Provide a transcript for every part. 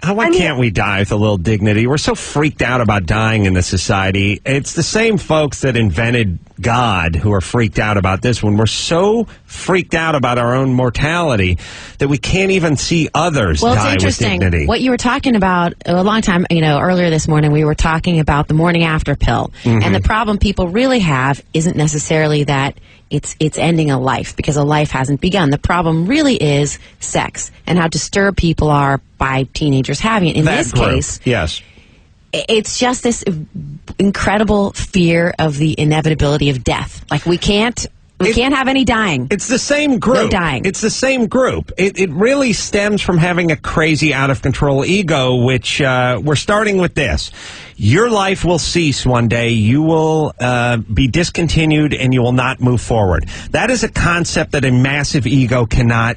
Why can't we die with a little dignity? We're so freaked out about dying in this society. It's the same folks that invented God who are freaked out about this one. We're so freaked out about our own mortality that we can't even see others die with dignity. What you were talking about a long time, earlier this morning, we were talking about the morning after pill. Mm-hmm. And the problem people really have isn't necessarily that it's ending a life, because a life hasn't begun. The problem really is sex and how disturbed people are by teenagers having it. In this case, yes, it's just this incredible fear of the inevitability of death. Like we can't have any dying. It's the same group. No dying. It's the same group. It really stems from having a crazy, out-of-control ego, which we're starting with this. Your life will cease one day. You will be discontinued, and you will not move forward. That is a concept that a massive ego cannot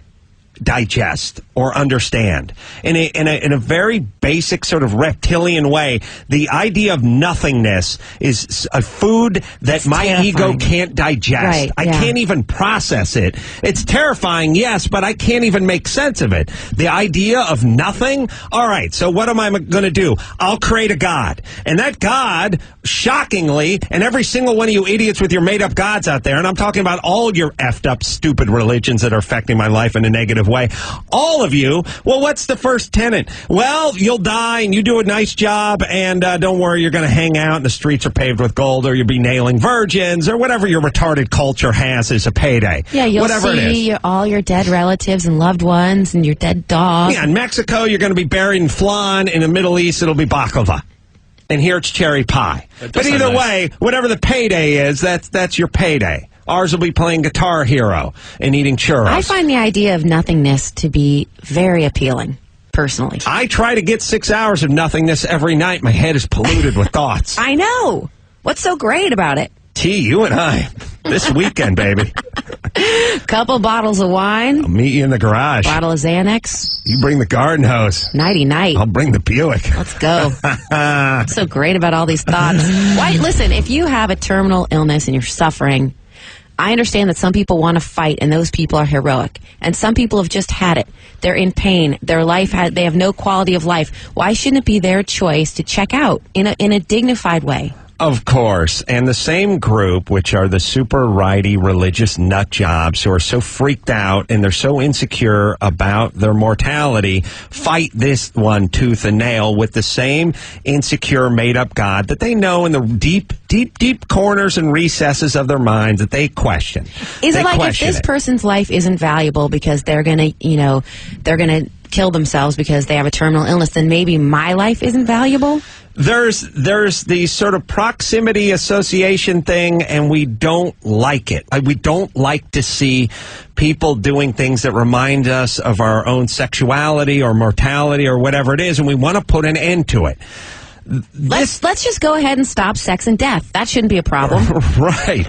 digest or understand. In a very basic sort of reptilian way, the idea of nothingness is a food that my terrifying. Ego can't digest. Right, I can't even process it. It's terrifying, yes, but I can't even make sense of it. The idea of nothing? All right, so what am I going to do? I'll create a God. And that God, shockingly, and every single one of you idiots with your made-up gods out there, and I'm talking about all your effed up, stupid religions that are affecting my life in a negative way, all of you, well, what's the first tenet? Well, you'll die and you do a nice job, and don't worry, you're going to hang out and the streets are paved with gold, or you'll be nailing virgins, or whatever your retarded culture has as a payday. Yeah, you'll whatever see all your dead relatives and loved ones and your dead dog. Yeah, in Mexico, you're going to be buried in flan. In the Middle East, it'll be baklava. And here it's cherry pie. But either way, whatever the payday is, that's your payday. Ours will be playing Guitar Hero and eating churros. I find the idea of nothingness to be very appealing, personally. I try to get 6 hours of nothingness every night. My head is polluted with thoughts. I know. What's so great about it? T, you and I, this weekend, baby. Couple bottles of wine. I'll meet you in the garage. Bottle of Xanax. You bring the garden hose. Nighty-night. I'll bring the Buick. Let's go. What's so great about all these thoughts? Why, listen, if you have a terminal illness and you're suffering, I understand that some people want to fight, and those people are heroic. And some people have just had it. They're in pain. Their life they have no quality of life. Why shouldn't it be their choice to check out in a dignified way? Of course. And the same group, which are the super righty religious nut jobs who are so freaked out and they're so insecure about their mortality, fight this one tooth and nail with the same insecure made-up God that they know in the deep corners and recesses of their minds that they question. Is it like if this person's life isn't valuable because they're going to kill themselves because they have a terminal illness, then maybe my life isn't valuable? There's the sort of proximity association thing, and we don't like it. We don't like to see people doing things that remind us of our own sexuality or mortality or whatever it is, and we want to put an end to it. Let's just go ahead and stop sex and death. That shouldn't be a problem. Right.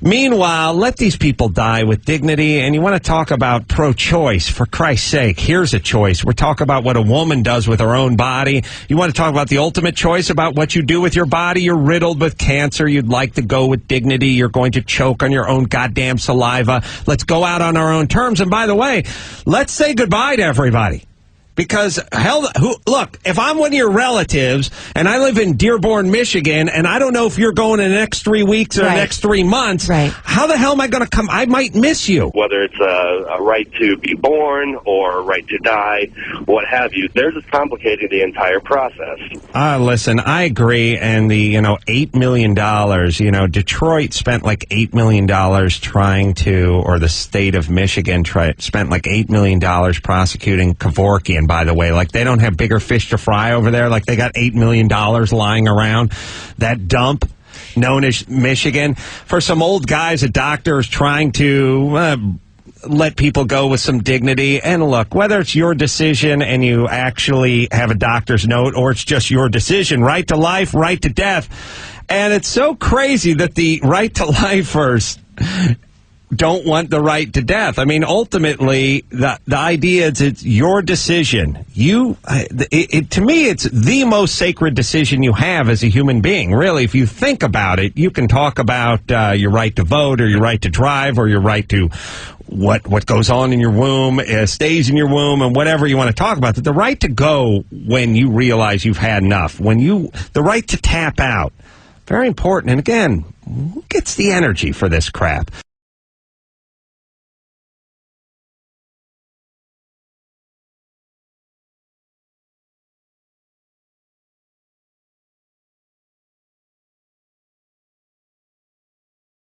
Meanwhile, let these people die with dignity. And you want to talk about pro-choice, for Christ's sake. Here's a choice. We're talking about what a woman does with her own body. You want to talk about the ultimate choice about what you do with your body? You're riddled with cancer. You'd like to go with dignity. You're going to choke on your own goddamn saliva. Let's go out on our own terms. And by the way, let's say goodbye to everybody. Because, look, if I'm one of your relatives and I live in Dearborn, Michigan, and I don't know if you're going in the next 3 weeks or the next 3 months, how the hell am I going to come? I might miss you. Whether it's a right to be born or a right to die, what have you, they're just complicating the entire process. Listen, I agree. And the, $8 million, Detroit spent like $8 million trying to, or the state of Michigan spent like $8 million prosecuting Kevorkian. By the way, like they don't have bigger fish to fry over there. Like they got $8 million lying around that dump known as Michigan. For some old guys, a doctor is trying to let people go with some dignity. And look, whether it's your decision and you actually have a doctor's note, or it's just your decision, right to life, right to death. And it's so crazy that the right to life first don't want the right to death. I mean, ultimately, the idea is it's your decision. To me, it's the most sacred decision you have as a human being. Really, if you think about it, you can talk about your right to vote or your right to drive or your right to what goes on in your womb, stays in your womb, and whatever you want to talk about. The right to go when you realize you've had enough. The right to tap out. Very important. And again, who gets the energy for this crap?